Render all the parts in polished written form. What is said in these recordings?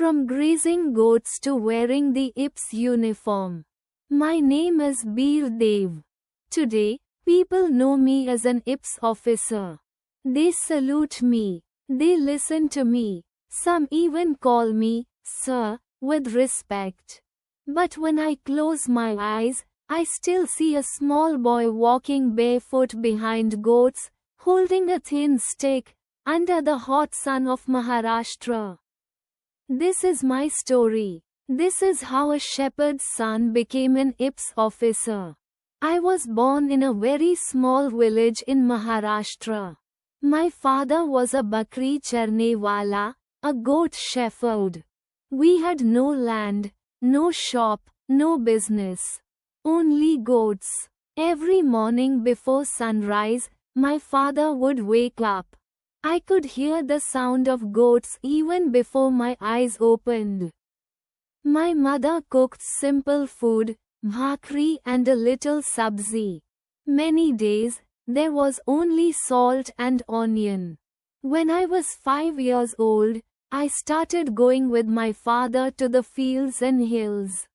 From grazing goats to wearing the IPS uniform. My name is Bir Dev. Today, people know me as an IPS officer. They salute me. They listen to me. Some even call me, sir, with respect. But when I close my eyes, I still see a small boy walking barefoot behind goats, holding a thin stick, under the hot sun of Maharashtra. This is my story. This is how a shepherd's son became an IPS officer. I was born in a very small village in Maharashtra. My father was a bakri charne wala, a goat shepherd. We had no land, no shop, no business. Only goats. Every morning before sunrise, my father would wake up. I could hear the sound of goats even before my eyes opened. My mother cooked simple food, bhakri and a little sabzi. Many days, there was only salt and onion. When I was 5 years old, I started going with my father to the fields and hills.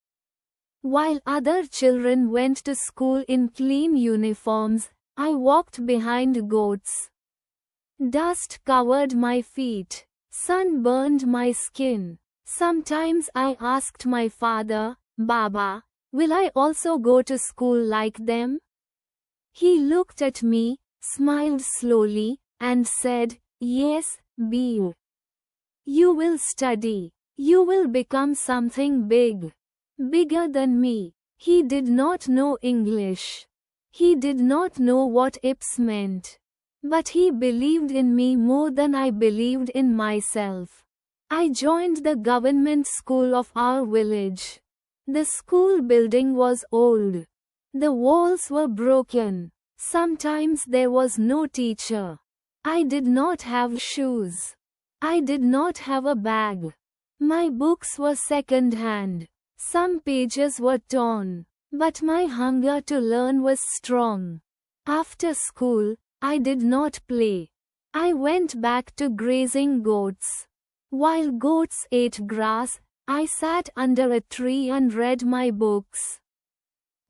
While other children went to school in clean uniforms, I walked behind goats. Dust covered my feet. Sun burned my skin. Sometimes I asked my father, Baba, will I also go to school like them? He looked at me, smiled slowly, and said, yes, Bir. You will study. You will become something big. Bigger than me. He did not know English. He did not know what IPS meant. But he believed in me more than I believed in myself. I joined the government school of our village. The school building was old. The walls were broken. Sometimes there was no teacher. I did not have shoes. I did not have a bag. My books were second-hand. Some pages were torn. But my hunger to learn was strong. After school, I did not play. I went back to grazing goats. While goats ate grass, I sat under a tree and read my books.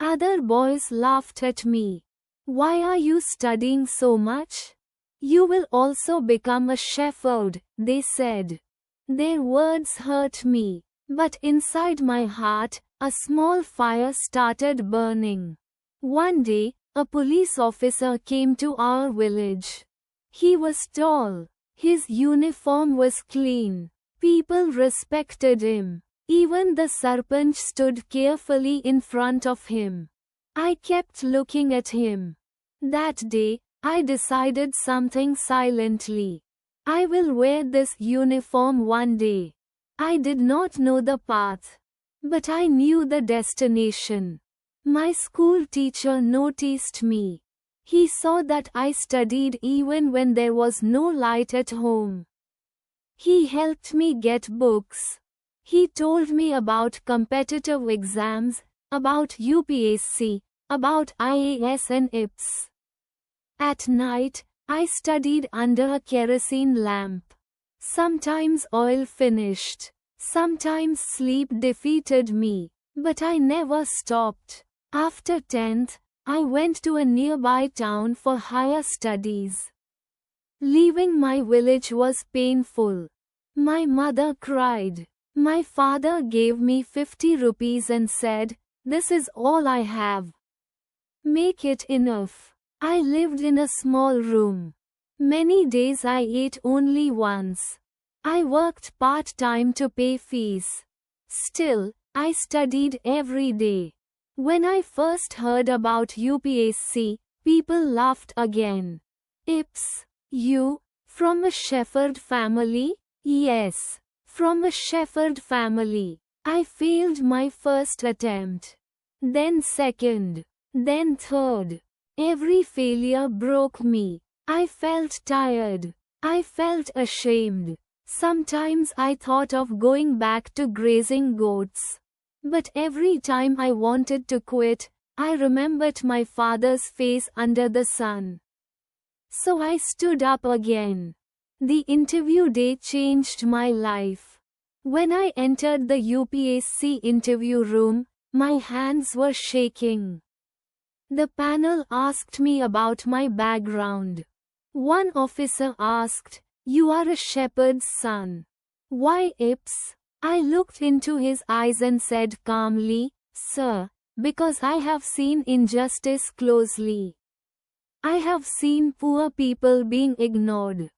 Other boys laughed at me. Why are you studying so much? You will also become a shepherd, they said. Their words hurt me. But inside my heart, a small fire started burning. One day, a police officer came to our village. He was tall. His uniform was clean. People respected him. Even the sarpanch stood carefully in front of him. I kept looking at him. That day, I decided something silently. I will wear this uniform one day. I did not know the path. But I knew the destination. My school teacher noticed me. He saw that I studied even when there was no light at home. He helped me get books. He told me about competitive exams, about UPSC, about IAS and IPS. At night, I studied under a kerosene lamp. Sometimes oil finished. Sometimes sleep defeated me. But I never stopped. After 10th, I went to a nearby town for higher studies. Leaving my village was painful. My mother cried. My father gave me 50 rupees and said, this is all I have. Make it enough. I lived in a small room. Many days I ate only once. I worked part-time to pay fees. Still, I studied every day. When I first heard about UPSC, people laughed again. IPS, you, from a shepherd family? Yes, from a shepherd family. I failed my first attempt. Then second. Then third. Every failure broke me. I felt tired. I felt ashamed. Sometimes I thought of going back to grazing goats. But every time I wanted to quit, I remembered my father's face under the sun. So I stood up again. The interview day changed my life. When I entered the UPSC interview room, my hands were shaking. The panel asked me about my background. One officer asked, "You are a shepherd's son. Why IPS?" I looked into his eyes and said calmly, "Sir, because I have seen injustice closely. I have seen poor people being ignored.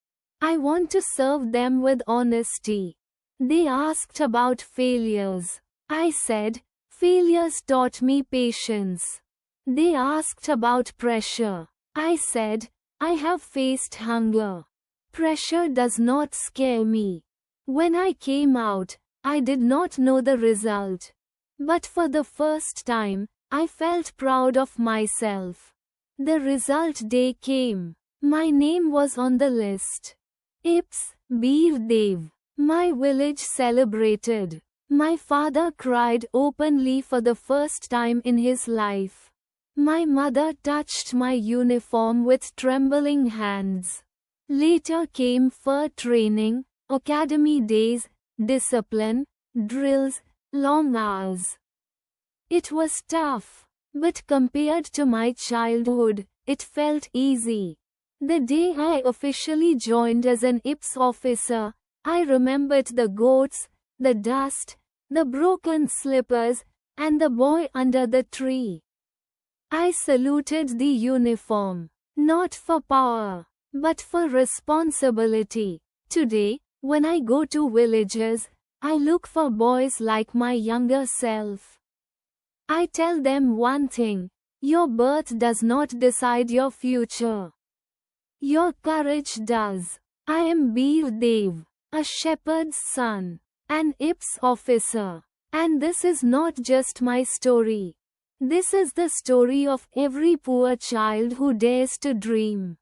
I want to serve them with honesty." They asked about failures. I said, "Failures taught me patience." They asked about pressure. I said, "I have faced hunger. Pressure does not scare me." When I came out, I did not know the result. But for the first time, I felt proud of myself. The result day came. My name was on the list. IPS, Bir Dev. My village celebrated. My father cried openly for the first time in his life. My mother touched my uniform with trembling hands. Later came fur training, academy days, discipline, drills, long hours. It was tough, but compared to my childhood, it felt easy. The day I officially joined as an IPS officer, I remembered the goats, the dust, the broken slippers, and the boy under the tree. I saluted the uniform, not for power, but for responsibility. Today, when I go to villages, I look for boys like my younger self. I tell them one thing: your birth does not decide your future. Your courage does. I am Bir Dev, a shepherd's son, an IPS officer. And this is not just my story. This is the story of every poor child who dares to dream.